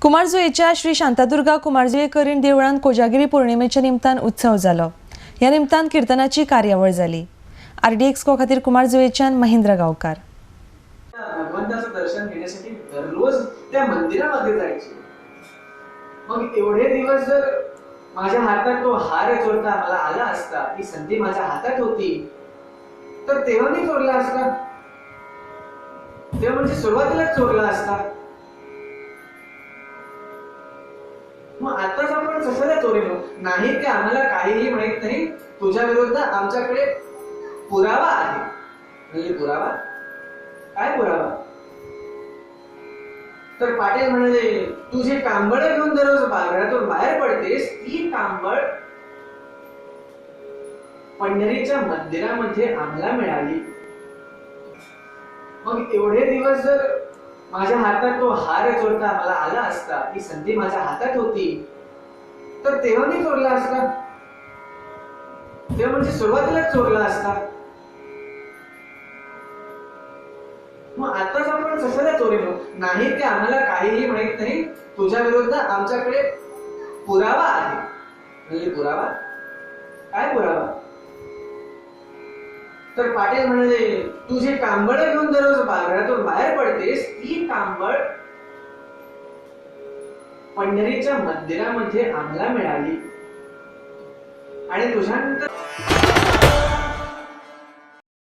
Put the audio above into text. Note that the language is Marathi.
कुमारजुंवेच्या श्री शांतादुर्गा कुमारजुंवेकरीण देवळान कोजागिरी पौर्णिमेच्या निमतान उत्सव जालो। ह्या निमतान कीर्तनाची कार्यावळ जाली। RDX खातीर कुमारजुंवेच्यान महेंद्र गांवकार। भगवंताचं दर्शन घेण्यासाठी दररोज त्या मंदिरामध्ये जायचे। मग एवढे दिवस जर माझ्या हातात तो हार चोरता मला आला असता, ती संधी माझ्या हातात होती, तर तेव्हा मी चोरला असता। तेव्हा म्हणजे सुरुवातीलाच चोरला असता। मग आताच आपण कशाला चोरीलो? नाही ते आम्हाला काहीही माहित नाही, तुझ्या विरुद्ध आमच्याकडे पुरावा आहे। म्हणजे पुरावा काय पुरावा? तर पाटील म्हणाले, तू जी कांबळ घेऊन दररोज घरातून बाहेर पडतेस, ती कांबळ पंढरीच्या मंदिरामध्ये आम्हाला मिळाली। मग एवढे दिवस जर माझ्या हातात तो हार चोरता मला आला असता, ती संधी माझ्या हातात होती, तर तेव्हा मी चोरला असता। तेव्हा म्हणजे सुरुवातीलाच चोरला असता। मग आताच आपण कशाला चोरीलो? नाही ते आम्हाला काहीही माहित नाही, तुझ्या विरुद्ध आमच्याकडे पुरावा आहे। म्हणजे पुरावा काय पुरावा? तर पाटील म्हणाले, तू जी कांबळ घेऊन दररोज घरातून बाहेर पडतेस, ती कांबळ पंढरीच्या मंदिरामध्ये आम्हाला मिळाली। आणि तुझ्यानंतर